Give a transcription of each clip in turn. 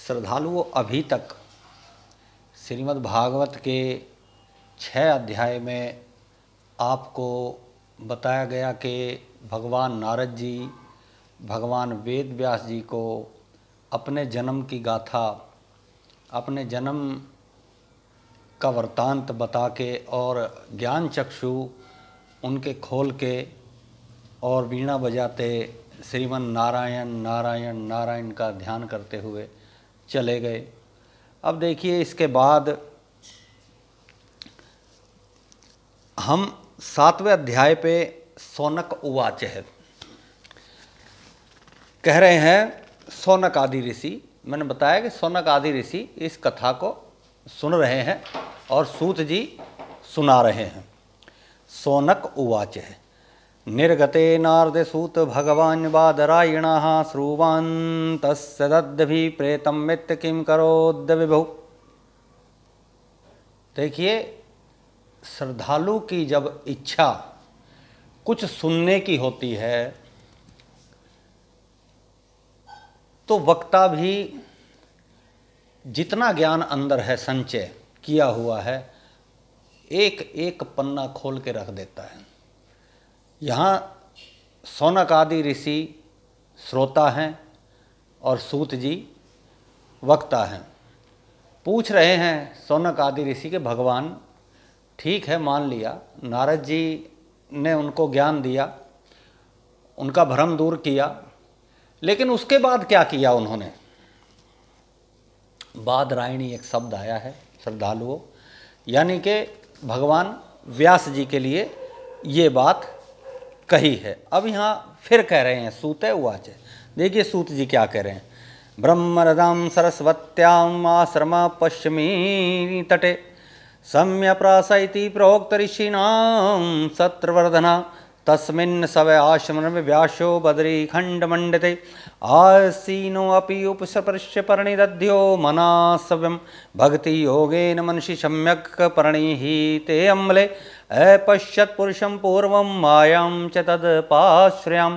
श्रद्धालुओं, अभी तक श्रीमद् भागवत के 6 अध्याय में आपको बताया गया कि भगवान नारद जी भगवान वेद व्यास जी को अपने जन्म की गाथा, अपने जन्म का वृत्तांत बता के और ज्ञान चक्षु उनके खोल के और वीणा बजाते श्रीमन नारायण नारायण नारायण का ध्यान करते हुए चले गए। अब देखिए, इसके बाद हम 7वें अध्याय पे सौनक उवाच है कह रहे हैं। सौनक आदि ऋषि, मैंने बताया कि सौनक आदि ऋषि इस कथा को सुन रहे हैं और सूत जी सुना रहे हैं। सौनक उवाच है, निर्गते नारद सूत भगवान बादरायणः श्रुवान् तस्य दद्भिः प्रेतं मित्त किं करोद्य विभु। देखिए, श्रद्धालु की जब इच्छा कुछ सुनने की होती है तो वक्ता भी जितना ज्ञान अंदर है संचय किया हुआ है एक एक पन्ना खोल के रख देता है। यहाँ सौनक आदि ऋषि श्रोता हैं और सूत जी वक्ता हैं। पूछ रहे हैं सौनक आदि ऋषि के, भगवान ठीक है, मान लिया, नारद जी ने उनको ज्ञान दिया, उनका भ्रम दूर किया, लेकिन उसके बाद क्या किया उन्होंने? बादरायणी एक शब्द आया है श्रद्धालुओं, यानी कि भगवान व्यास जी के लिए ये बात कही है। अब यहाँ फिर कह रहे हैं सूते उवाच। देखिए सूत जी क्या कह रहे हैं। ब्रह्मरदां सरस्वत्याम् आश्रम पश्चिमी तटे सम्यप्रासैति प्रोक्त ऋषीणां सत्रवर्धना तस्मिन् सवै आश्रमे व्यासो बद्रीखण्डमण्डिते आसीनो अपि उपसपृश्य परिणिदध्यो मनासव्यं भक्ति योगेन मनसि सम्यक् परिणीहिते अम्ले अपश्यत् पुरुषं पूर्वं मायां च तदपाश्रयां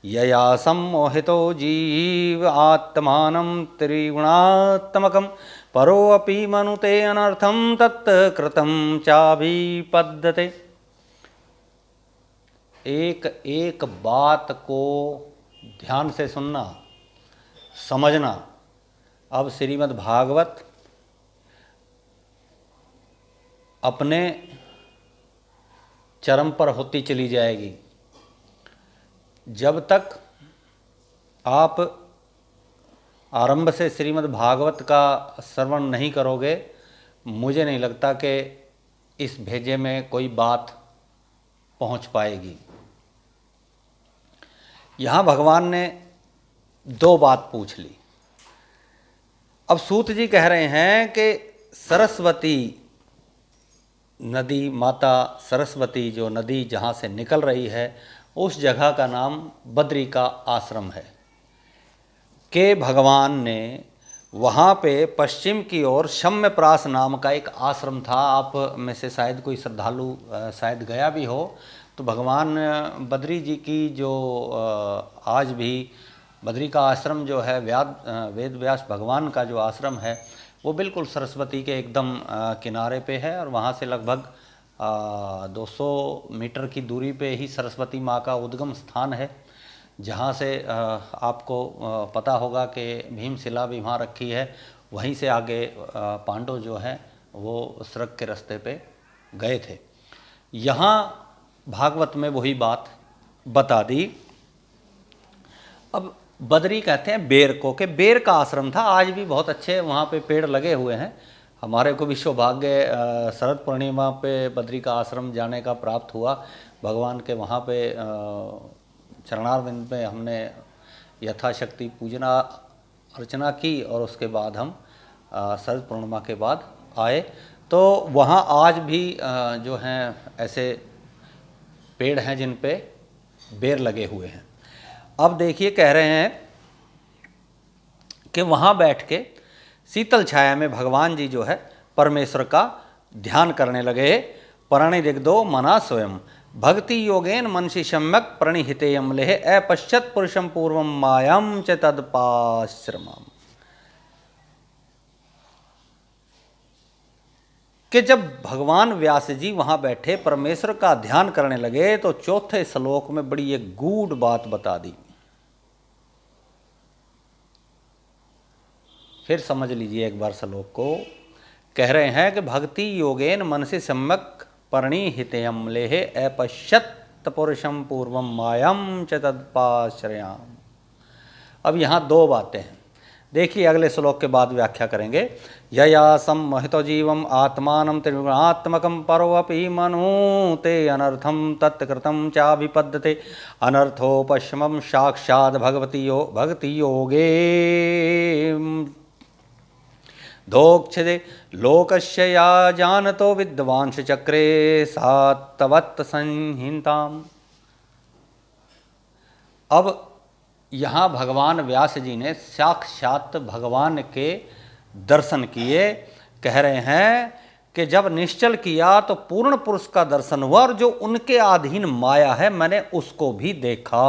यया सम्मोहितो जीव आत्मानं त्रिगुणात्मकं परोऽपि मनुते अनर्थं तत् कृतं चाभिपद्यते। एक एक बात को ध्यान से सुनना, समझना। अब श्रीमद् भागवत अपने चरम पर होती चली जाएगी। जब तक आप आरंभ से श्रीमद् भागवत का श्रवण नहीं करोगे, मुझे नहीं लगता कि इस भेजे में कोई बात पहुंच पाएगी। यहाँ भगवान ने 2 बात पूछ ली। अब सूत जी कह रहे हैं कि सरस्वती नदी, माता सरस्वती जो नदी जहाँ से निकल रही है, उस जगह का नाम बद्री का आश्रम है कि भगवान ने वहाँ पे पश्चिम की ओर शम्यप्रास नाम का एक आश्रम था। आप में से शायद कोई श्रद्धालु शायद गया भी हो, तो भगवान बद्री जी की जो आज भी बद्री का आश्रम जो है, वेद व्यास भगवान का जो आश्रम है, वो बिल्कुल सरस्वती के एकदम किनारे पे है और वहाँ से लगभग 200 मीटर की दूरी पे ही सरस्वती माँ का उद्गम स्थान है, जहाँ से आपको पता होगा कि भीमशिला भी वहाँ रखी है। वहीं से आगे पांडव जो हैं वो स्वर्ग के रास्ते पे गए थे। यहाँ भागवत में वही बात बता दी। अब बद्री कहते हैं बेर को, कि बेर का आश्रम था। आज भी बहुत अच्छे वहाँ पे पेड़ लगे हुए हैं। हमारे को भी सौभाग्य शरद पूर्णिमा पे बद्री का आश्रम जाने का प्राप्त हुआ। भगवान के वहाँ पे चरणारविंद में हमने यथाशक्ति पूजना अर्चना की और उसके बाद हम शरद पूर्णिमा के बाद आए। तो वहाँ आज भी जो हैं ऐसे पेड़ हैं जिन पे बेर लगे हुए हैं। अब देखिए कह रहे हैं कि वहाँ बैठ के शीतल छाया में भगवान जी जो है परमेश्वर का ध्यान करने लगे। प्रणिदिग्धो मना स्वयं भक्ति योगेन मनसि सम्यक् प्रणिहिते अम्लेः अपश्यत् पुरुषं पूर्वं मायां च तदपाश्रमम्। कि जब भगवान व्यास जी वहाँ बैठे परमेश्वर का ध्यान करने लगे तो चौथे श्लोक में बड़ी एक गूढ़ बात बता दी। फिर समझ लीजिए एक बार श्लोक को। कह रहे हैं कि भक्ति योगेन मनसि सम्यक परिणीहितेयम लेहे अपश्यत पुरुषम पूर्वम मायम च तत्पाश्रयाम। अब यहाँ दो बातें हैं, देखिए अगले श्लोक के बाद व्याख्या करेंगे। यया सम्मोहितो जीवम आत्मानं त्रिगुणात्मकं परोऽपि मनुते अनर्थं तत्कृतं चाभिपद्यते अनर्थोपशमं साक्षात् भक्ति योगे दोक्षते लोकस्य या जानतो विद्वांस चक्रे सात्वत् संहिताम्। अब यहाँ भगवान व्यास जी ने साक्षात भगवान के दर्शन किए। कह रहे हैं कि जब निश्चल किया तो पूर्ण पुरुष का दर्शन हुआ और जो उनके अधीन माया है मैंने उसको भी देखा।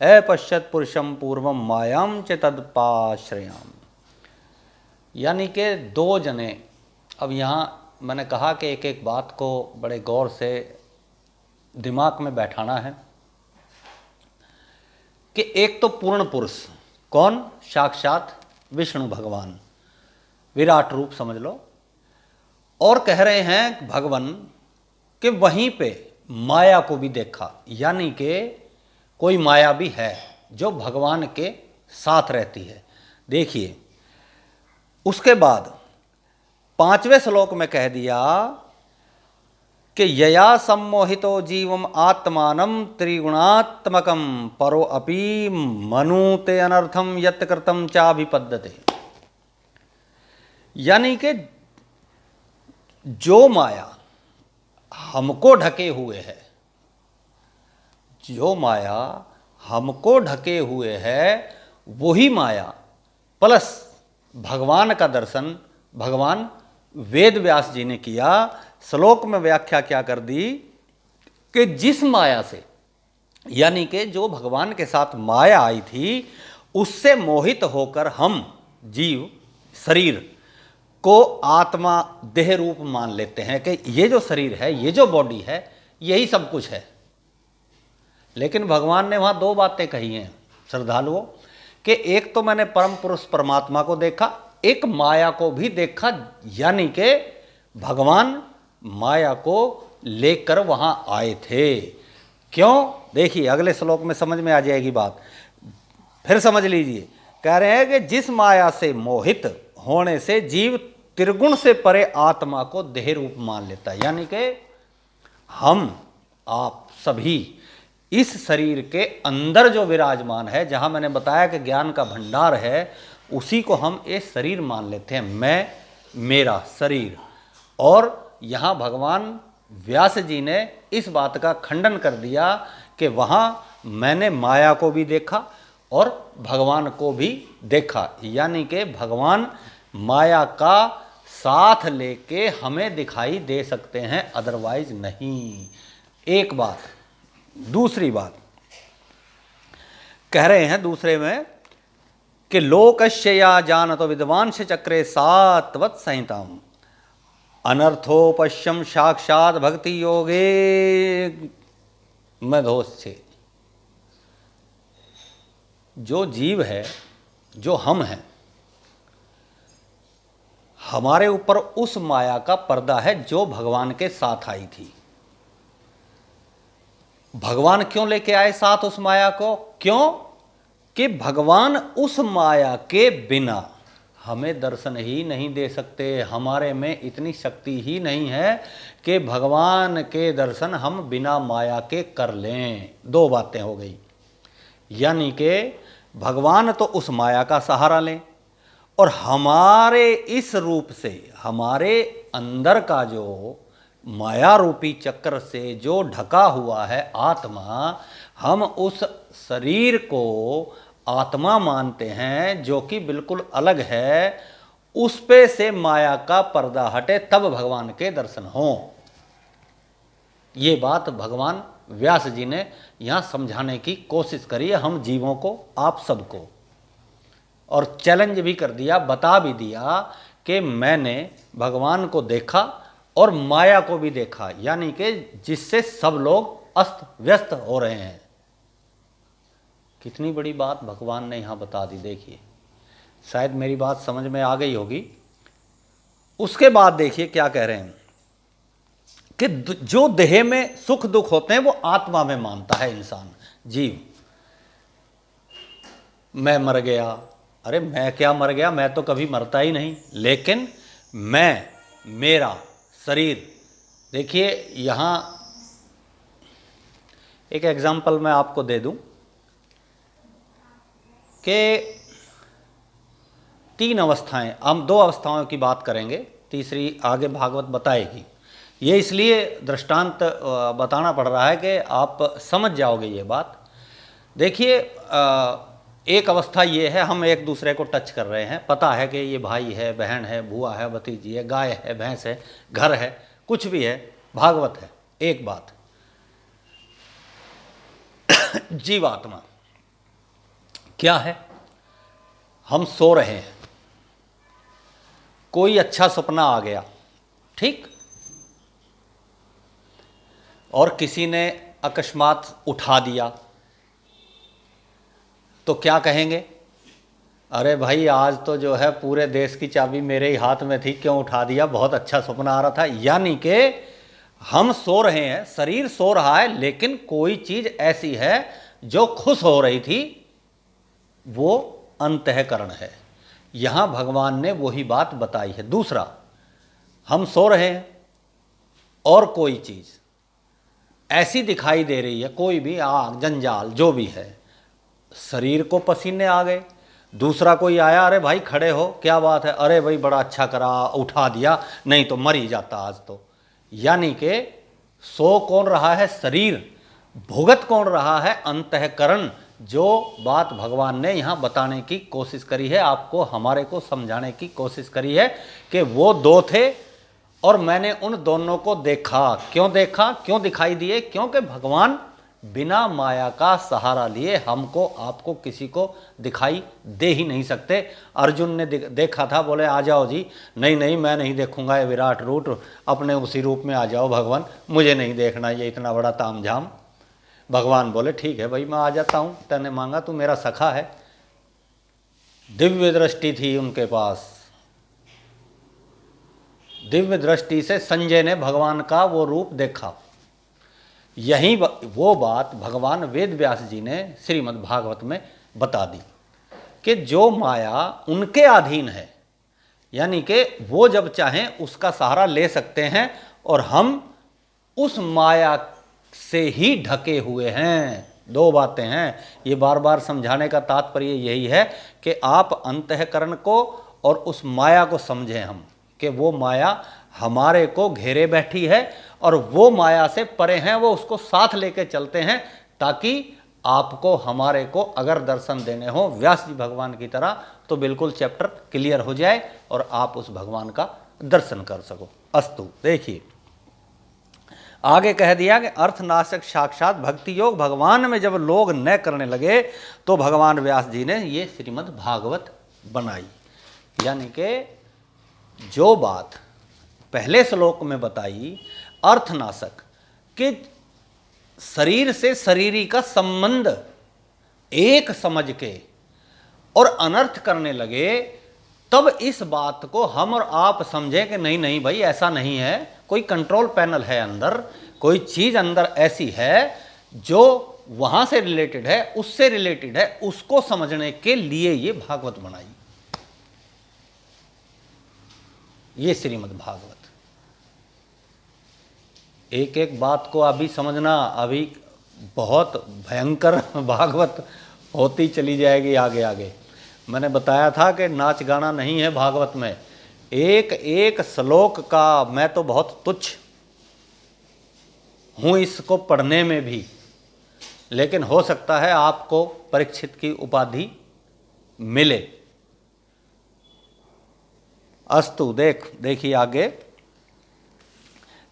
अपश्यत पुरुषम पूर्वम मायाम च तदपाश्रयाम। यानी कि दो जने, अब यहाँ मैंने कहा कि एक एक बात को बड़े गौर से दिमाग में बैठाना है कि एक तो पूर्ण पुरुष कौन, साक्षात विष्णु भगवान, विराट रूप समझ लो। और कह रहे हैं भगवान कि वहीं पे माया को भी देखा, यानी कि कोई माया भी है जो भगवान के साथ रहती है। देखिए उसके बाद पांचवें श्लोक में कह दिया कि यया सम्मोहितो जीवम आत्मानं त्रिगुणात्मकं परो अपि मनुते अनर्थम यत् कृतं चाभिपद्यते। यानी कि जो माया हमको ढके हुए है, जो माया हमको ढके हुए है वही माया प्लस भगवान का दर्शन भगवान वेद व्यास जी ने किया। श्लोक में व्याख्या क्या कर दी कि जिस माया से, यानी कि जो भगवान के साथ माया आई थी उससे मोहित होकर हम जीव शरीर को आत्मा देह रूप मान लेते हैं कि ये जो शरीर है, ये जो बॉडी है, यही सब कुछ है। लेकिन भगवान ने वहाँ दो बातें कही हैं श्रद्धालुओं कि एक तो मैंने परम पुरुष परमात्मा को देखा, एक माया को भी देखा, यानी कि भगवान माया को लेकर वहां आए थे। क्यों? देखिए अगले श्लोक में समझ में आ जाएगी बात, फिर समझ लीजिए। कह रहे हैं कि जिस माया से मोहित होने से जीव त्रिगुण से परे आत्मा को देह रूप मान लेता है, यानी कि हम आप सभी इस शरीर के अंदर जो विराजमान है, जहां मैंने बताया कि ज्ञान का भंडार है, उसी को हम ये शरीर मान लेते हैं, मैं मेरा शरीर। और यहाँ भगवान व्यास जी ने इस बात का खंडन कर दिया कि वहाँ मैंने माया को भी देखा और भगवान को भी देखा, यानी कि भगवान माया का साथ लेके हमें दिखाई दे सकते हैं, अदरवाइज नहीं। एक बात। दूसरी बात कह रहे हैं दूसरे में कि लोकस्य या जानतो विद्वांस चक्रे सात्वत् संहिताम् अनर्थोपश्यम साक्षात भक्ति योगे मधोस से। जो जीव है, जो हम हैं, हमारे ऊपर उस माया का पर्दा है जो भगवान के साथ आई थी। भगवान क्यों लेके आए साथ उस माया को? क्यों कि भगवान उस माया के बिना हमें दर्शन ही नहीं दे सकते। हमारे में इतनी शक्ति ही नहीं है कि भगवान के दर्शन हम बिना माया के कर लें। दो बातें हो गई, यानी कि भगवान तो उस माया का सहारा लें और हमारे इस रूप से, हमारे अंदर का जो माया रूपी चक्र से जो ढका हुआ है आत्मा, हम उस शरीर को आत्मा मानते हैं जो कि बिल्कुल अलग है। उस पे से माया का पर्दा हटे तब भगवान के दर्शन हों। ये बात भगवान व्यास जी ने यहाँ समझाने की कोशिश करी है हम जीवों को, आप सबको, और चैलेंज भी कर दिया, बता भी दिया कि मैंने भगवान को देखा और माया को भी देखा, यानी कि जिससे सब लोग अस्त व्यस्त हो रहे हैं। कितनी बड़ी बात भगवान ने यहां बता दी। देखिए, शायद मेरी बात समझ में आ गई होगी। उसके बाद देखिए क्या कह रहे हैं कि जो देह में सुख दुख होते हैं वो आत्मा में मानता है इंसान, जीव। मैं मर गया, अरे मैं क्या मर गया, मैं तो कभी मरता ही नहीं। लेकिन मैं, मेरा शरीर, देखिए यहाँ एक एग्जाम्पल मैं आपको दे दूं कि 3 अवस्थाएं, हम 2 अवस्थाओं की बात करेंगे, तीसरी आगे भागवत बताएगी। ये इसलिए दृष्टांत बताना पड़ रहा है कि आप समझ जाओगे ये बात। देखिए, एक अवस्था ये है, हम एक दूसरे को टच कर रहे हैं, पता है कि ये भाई है, बहन है, बुआ है, भतीजी है, गाय है, भैंस है, घर है, कुछ भी है, भागवत है। एक बात जीवात्मा क्या है, हम सो रहे हैं, कोई अच्छा सपना आ गया, ठीक, और किसी ने अकस्मात उठा दिया, तो क्या कहेंगे, अरे भाई आज तो जो है पूरे देश की चाबी मेरे ही हाथ में थी, क्यों उठा दिया, बहुत अच्छा सपना आ रहा था। यानी कि हम सो रहे हैं, शरीर सो रहा है, लेकिन कोई चीज ऐसी है जो खुश हो रही थी, वो अंतःकरण है। यहां भगवान ने वही बात बताई है। दूसरा, हम सो रहे हैं और कोई चीज ऐसी दिखाई दे रही है, कोई भी आग, जंजाल, जो भी है, शरीर को पसीने आ गए। दूसरा कोई आया, अरे भाई खड़े हो, क्या बात है, अरे भाई बड़ा अच्छा करा, उठा दिया, नहीं तो मर ही जाता आज तो। यानी कि सो कौन रहा है, शरीर, भुगत कौन रहा है, अंतःकरण। जो बात भगवान ने यहाँ बताने की कोशिश करी है, आपको, हमारे को समझाने की कोशिश करी है कि वो 2 थे और मैंने उन दोनों को देखा। क्यों देखा, क्यों दिखाई दिए, क्योंकि भगवान बिना माया का सहारा लिए हमको, आपको, किसी को दिखाई दे ही नहीं सकते। अर्जुन ने देखा था, बोले आ जाओ जी, नहीं नहीं मैं नहीं देखूंगा ये विराट रूप, अपने उसी रूप में आ जाओ भगवान, मुझे नहीं देखना ये इतना बड़ा तामझाम। भगवान बोले ठीक है भाई, मैं आ जाता हूं, तूने मांगा, तू मेरा सखा है। दिव्य दृष्टि थी उनके पास, दिव्य दृष्टि से संजय ने भगवान का वो रूप देखा। यही वो बात भगवान वेद व्यास जी ने श्रीमद् भागवत में बता दी कि जो माया उनके अधीन है, यानी कि वो जब चाहें उसका सहारा ले सकते हैं, और हम उस माया से ही ढके हुए हैं। 2 बातें हैं, ये बार बार समझाने का तात्पर्य यही है कि आप अंतःकरण को और उस माया को समझें हम, कि वो माया हमारे को घेरे बैठी है और वो माया से परे हैं, वो उसको साथ लेके चलते हैं, ताकि आपको, हमारे को अगर दर्शन देने हो व्यास जी भगवान की तरह, तो बिल्कुल चैप्टर क्लियर हो जाए और आप उस भगवान का दर्शन कर सको। अस्तु, देखिए आगे कह दिया कि अर्थनाशक साक्षात भक्ति योग भगवान में जब लोग न करने लगे, तो भगवान व्यास जी ने ये श्रीमद् भागवत बनाई। यानी कि जो बात पहले श्लोक में बताई, अर्थनाशक, कि शरीर से शरीरी का संबंध एक समझ के और अनर्थ करने लगे, तब इस बात को हम और आप समझें कि नहीं नहीं भाई ऐसा नहीं है, कोई कंट्रोल पैनल है अंदर, कोई चीज अंदर ऐसी है जो वहां से रिलेटेड है, उससे रिलेटेड है, उसको समझने के लिए ये भागवत बनाई, ये श्रीमद् भागवत। एक एक बात को अभी समझना, अभी बहुत भयंकर भागवत होती चली जाएगी आगे आगे। मैंने बताया था कि नाच गाना नहीं है भागवत में, एक एक श्लोक का मैं तो बहुत तुच्छ हूँ इसको पढ़ने में भी, लेकिन हो सकता है आपको परीक्षित की उपाधि मिले। अस्तु, देखिए आगे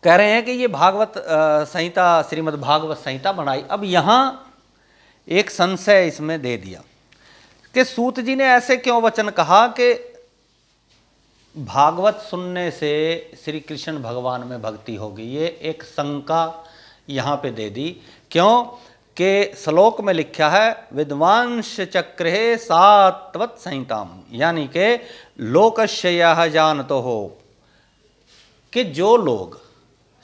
कह रहे हैं कि ये भागवत संहिता, श्रीमद् भागवत संहिता बनाई। अब यहाँ एक संशय इसमें दे दिया कि सूत जी ने ऐसे क्यों वचन कहा कि भागवत सुनने से श्री कृष्ण भगवान में भक्ति होगी, ये एक शंका यहाँ पे दे दी। क्यों कि श्लोक में लिखा है विद्वांस चक्रे सात्वत संहिताम, यानी के लोकस्य यह जानतो हो कि जो लोग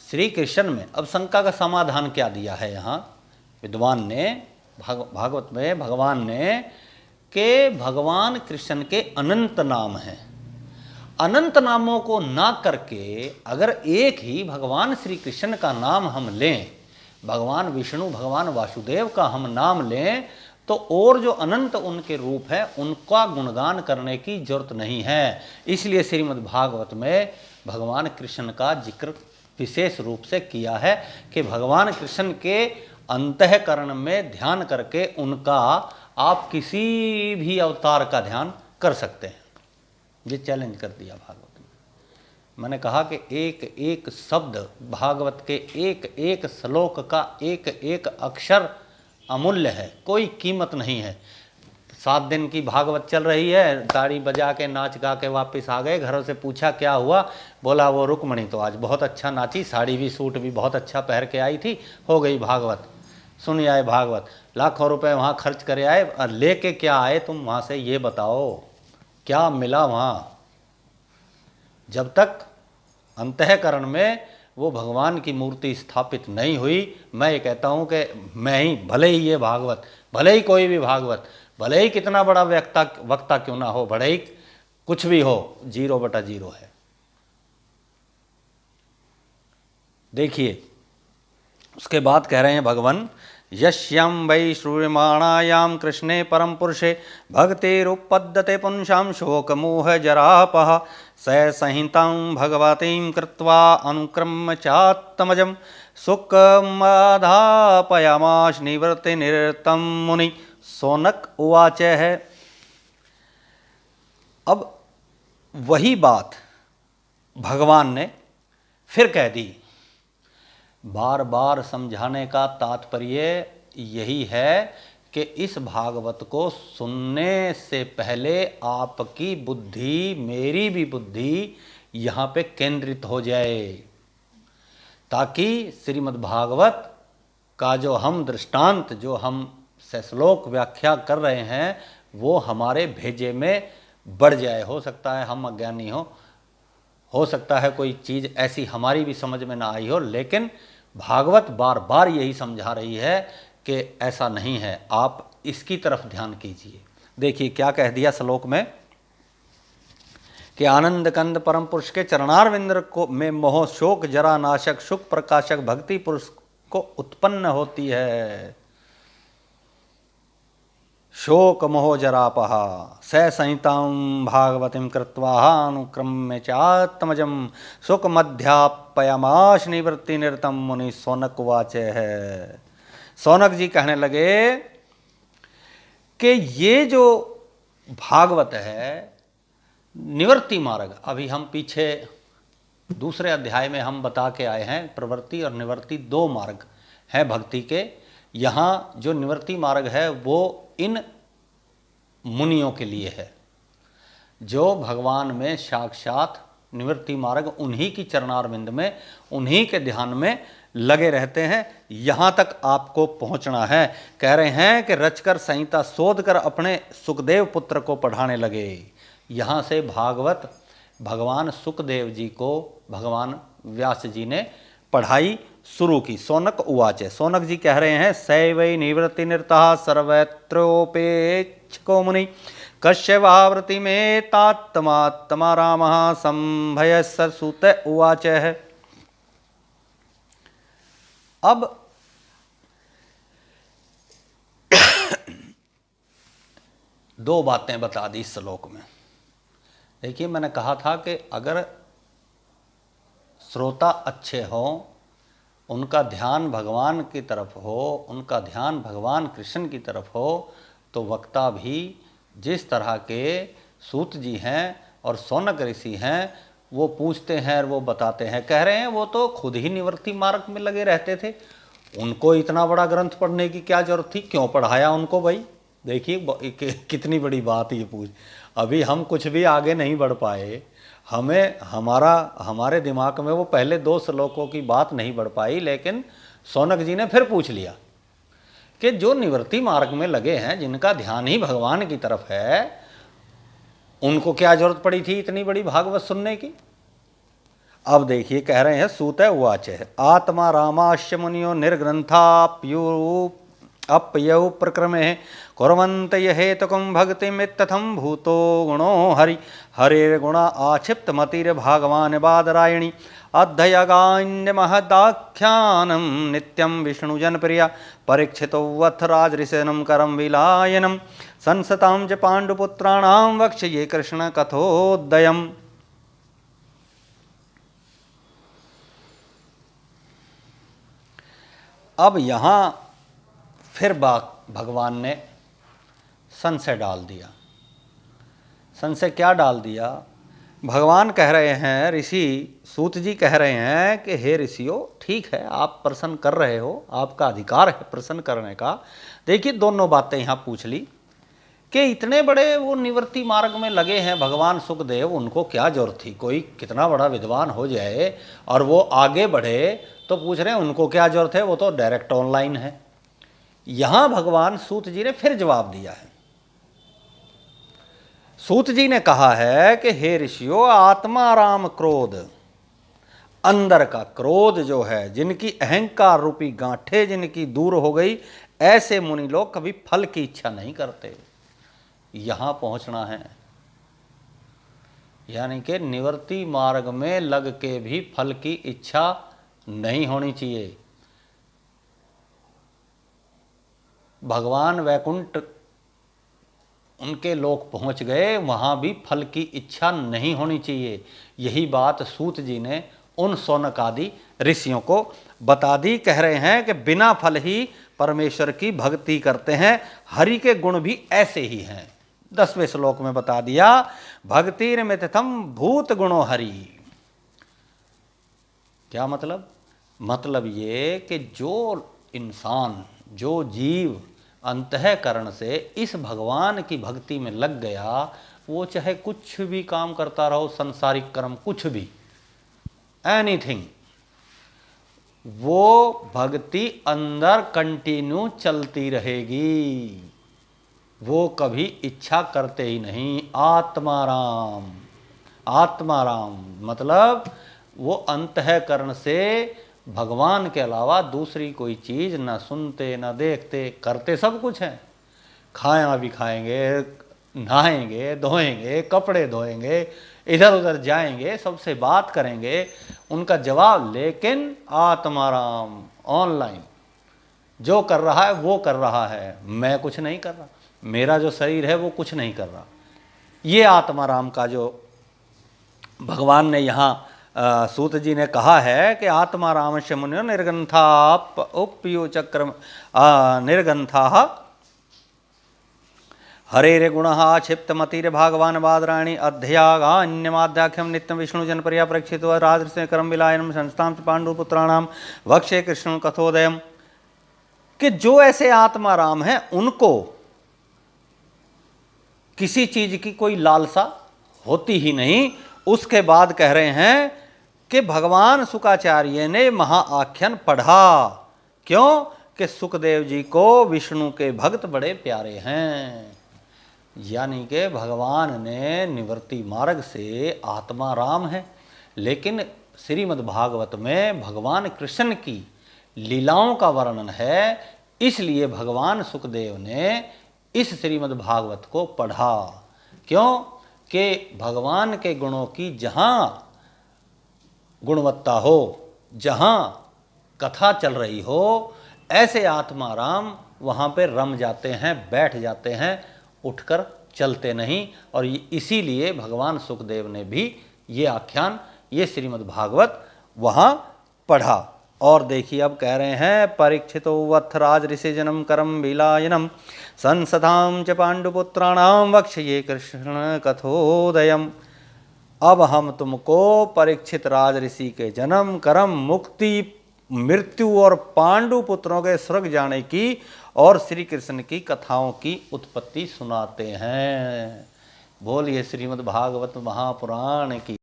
श्री कृष्ण में, अब शंका का समाधान क्या दिया है यहाँ विद्वान ने, भागवत में भगवान ने, कि भगवान कृष्ण के अनंत नाम हैं, अनंत नामों को ना करके अगर एक ही भगवान श्री कृष्ण का नाम हम लें, भगवान विष्णु भगवान वासुदेव का हम नाम लें, तो और जो अनंत उनके रूप है उनका गुणगान करने की जरूरत नहीं है। इसलिए श्रीमद् भागवत में भगवान कृष्ण का जिक्र विशेष रूप से किया है कि भगवान कृष्ण के अंतःकरण में ध्यान करके उनका आप किसी भी अवतार का ध्यान कर सकते हैं। ये चैलेंज कर दिया भागवत में। मैंने कहा कि एक एक शब्द भागवत के एक एक श्लोक का एक एक अक्षर अमूल्य है, कोई कीमत नहीं है। 7 दिन की भागवत चल रही है, ताड़ी बजा के नाच गा के वापस आ गए, घरों से पूछा क्या हुआ, बोला वो रुक्मणी तो आज बहुत अच्छा नाची, साड़ी भी सूट भी बहुत अच्छा पहन के आई थी, हो गई भागवत, सुन आए भागवत। लाखों रुपए वहाँ खर्च करे आए और लेके क्या आए तुम वहाँ से, ये बताओ क्या मिला वहाँ। जब तक अंतःकरण में वो भगवान की मूर्ति स्थापित नहीं हुई, मैं ये कहता हूँ कि मैं ही, भले ही ये भागवत, भले ही कोई भी भागवत, भले ही कितना बड़ा वक्ता क्यों ना हो, भले ही कुछ भी हो, 0/0 है। देखिए उसके बाद कह रहे हैं भगवान, यश्यं वै श्रूयमाणायां कृष्णे परम पुरुषे भक्तिरुपपद्यते पुंसां शोकमोह जरापः स संहितां भगवतीं कृत्वा अनुक्रम्य चात्मजं सुखमाधापयामाश निवृत्ति निरतं मुनि। शौनक उवाच है। अब वही बात भगवान ने फिर कह दी। बार बार समझाने का तात्पर्य यही है कि इस भागवत को सुनने से पहले आपकी बुद्धि, मेरी भी बुद्धि यहाँ पे केंद्रित हो जाए, ताकि श्रीमद् भागवत का जो हम दृष्टांत, जो हम श्लोक व्याख्या कर रहे हैं, वो हमारे भेजे में बढ़ जाए। हो सकता है हम अज्ञानी हो सकता है कोई चीज़ ऐसी हमारी भी समझ में ना आई हो, लेकिन भागवत बार बार यही समझा रही है कि ऐसा नहीं है, आप इसकी तरफ ध्यान कीजिए। देखिए क्या कह दिया श्लोक में कि आनंद कंद परम पुरुष के चरणारविंद को में मोह शोक जरा नाशक सुख प्रकाशक भक्ति पुरुष को उत्पन्न होती है। शोक मोह जरापः स संहितां भागवतीं कृत्वा अनुक्रम्य चात्मजं सुख मध्यापयमाश निवृत्ति निरतं मुनि। शौनक उवाच है। शौनक जी कहने लगे कि ये जो भागवत है निवृत्ति मार्ग, अभी हम पीछे दूसरे अध्याय में हम बता के आए हैं, प्रवृत्ति और निवृत्ति 2 मार्ग हैं भक्ति के। यहाँ जो निवृत्ति मार्ग है वो इन मुनियों के लिए है जो भगवान में साक्षात निवृत्ति मार्ग, उन्हीं की चरणारविंद में, उन्हीं के ध्यान में लगे रहते हैं। यहाँ तक आपको पहुँचना है। कह रहे हैं कि रचकर संहिता शोध कर अपने सुखदेव पुत्र को पढ़ाने लगे। यहाँ से भागवत भगवान सुखदेव जी को भगवान व्यास जी ने पढ़ाई शुरू की। शौनक उवाच, शौनक जी कह रहे हैं, सैवै निवृत्ति निरतः सर्वत्रोपेक्षको मुनि कश्यवावृत्ति में तात्मात्मा रामः संभय सुत उवाच है। अब दो बातें बता दी इस श्लोक में। देखिए मैंने कहा था कि अगर श्रोता अच्छे हों, उनका ध्यान भगवान की तरफ हो, उनका ध्यान भगवान कृष्ण की तरफ हो, तो वक्ता भी जिस तरह के सूत जी हैं और शौनक ऋषि हैं, वो पूछते हैं और वो बताते हैं। कह रहे हैं वो तो खुद ही निवृत्ति मार्ग में लगे रहते थे, उनको इतना बड़ा ग्रंथ पढ़ने की क्या जरूरत थी, क्यों पढ़ाया उनको भाई। देखिए कितनी बड़ी बात ये पूछ। अभी हम कुछ भी आगे नहीं बढ़ पाए, हमें हमारे दिमाग में वो पहले 2 श्लोकों की बात नहीं बढ़ पाई, लेकिन शौनक जी ने फिर पूछ लिया कि जो निवृत्ति मार्ग में लगे हैं, जिनका ध्यान ही भगवान की तरफ है, उनको क्या जरूरत पड़ी थी इतनी बड़ी भागवत सुनने की। अब देखिए कह रहे हैं सूत उवाच आत्मा रामाश्य मुनियो निर्ग्रंथाप्यु अपयौ प्रक्रमे कुर्वन्त हेतुकं भक्तिमित्तथं भूतो गुणो हरि हरिर्गुणा आक्षिप्त मतिर्भागवान् बादरायणी अध्ययगान्यमहदाख्यानं नित्यं विष्णुजनप्रिया परीक्षितोऽथ राजऋषिनं करं विलायनं संसतां च पाण्डुपुत्राणां वक्ष्ये कृष्णकथोदयम्। अब यहाँ फिर भगवान ने संशय डाल दिया। संशय क्या डाल दिया? भगवान कह रहे हैं, ऋषि सूत जी कह रहे हैं कि हे ऋषियों, ठीक है आप प्रश्न कर रहे हो, आपका अधिकार है प्रश्न करने का। देखिए दोनों बातें यहाँ पूछ ली कि इतने बड़े वो निवृत्ति मार्ग में लगे हैं भगवान सुखदेव, उनको क्या जरूरत थी? कोई कितना बड़ा विद्वान हो जाए और वो आगे बढ़े तो पूछ रहे हैं उनको क्या जरूरत है, वो तो डायरेक्ट ऑनलाइन है। यहां भगवान सूत जी ने फिर जवाब दिया है। सूत जी ने कहा है कि हे ऋषियों, आत्मा राम क्रोध, अंदर का क्रोध जो है, जिनकी अहंकार रूपी गांठें जिनकी दूर हो गई, ऐसे मुनि लोग कभी फल की इच्छा नहीं करते। यहां पहुंचना है, यानी कि निवृत्ति मार्ग में लग के भी फल की इच्छा नहीं होनी चाहिए। भगवान वैकुंठ उनके लोक पहुंच गए, वहां भी फल की इच्छा नहीं होनी चाहिए। यही बात सूत जी ने उन शौनक आदि ऋषियों को बता दी। कह रहे हैं कि बिना फल ही परमेश्वर की भक्ति करते हैं, हरि के गुण भी ऐसे ही हैं। 10वें श्लोक में बता दिया, भक्तिर्मितथम भूत गुणो हरि। क्या मतलब? मतलब ये कि जो इंसान, जो जीव अंतःकरण से इस भगवान की भक्ति में लग गया, वो चाहे कुछ भी काम करता रहो, संसारिक कर्म कुछ भी, एनीथिंग, वो भक्ति अंदर कंटिन्यू चलती रहेगी, वो कभी इच्छा करते ही नहीं। आत्माराम, आत्माराम मतलब वो अंतःकरण से भगवान के अलावा दूसरी कोई चीज न सुनते न देखते, करते सब कुछ है। खाना भी खाएंगे, नहाएंगे, धोएंगे, कपड़े धोएंगे, इधर उधर जाएंगे, सबसे बात करेंगे, उनका जवाब, लेकिन आत्माराम ऑनलाइन जो कर रहा है वो कर रहा है, मैं कुछ नहीं कर रहा, मेरा जो शरीर है वो कुछ नहीं कर रहा। ये आत्माराम का जो भगवान ने यहाँ सूत जी ने कहा है कि आत्मा राम से मुनियो निर्गंथा उपयो चक्र निर्गंथा हरे गुण क्षिप्त मतिर भागवान बादराणी अध्ययागान्यमाध्याख्यम नित्यम विष्णु जनप्रिया परीक्षित राजऋषि करम विलायनम संस्थान पांडुपुत्राणाम वक्षे कृष्ण कथोदयम। कि जो ऐसे आत्मा राम हैं उनको किसी चीज की कोई लालसा होती ही नहीं। उसके बाद कह रहे हैं कि भगवान शुकाचार्य ने महाआख्यान पढ़ा। क्यों? कि सुखदेव जी को विष्णु के भक्त बड़े प्यारे हैं। यानी कि भगवान ने निवृत्ति मार्ग से आत्मा राम है, लेकिन श्रीमद् भागवत में भगवान कृष्ण की लीलाओं का वर्णन है, इसलिए भगवान सुखदेव ने इस श्रीमद् भागवत को पढ़ा। क्यों? कि भगवान के गुणों की जहाँ गुणवत्ता हो, जहाँ कथा चल रही हो, ऐसे आत्मा राम वहाँ पे रम जाते हैं, बैठ जाते हैं, उठकर चलते नहीं। और इसीलिए भगवान सुखदेव ने भी ये आख्यान, ये श्रीमद् भागवत वहाँ पढ़ा। और देखिए अब कह रहे हैं, परीक्षितो वत्थ राज ऋषि जन्म करम विलायनम संसधाम च पांडुपुत्राणाम वक्ष्ये कृष्ण कथोदयम। अब हम तुमको परीक्षित राज ऋषि के जन्म, कर्म, मुक्ति, मृत्यु और पांडु पुत्रों के स्वर्ग जाने की और श्री कृष्ण की कथाओं की उत्पत्ति सुनाते हैं। बोलिए श्रीमद् भागवत महापुराण की।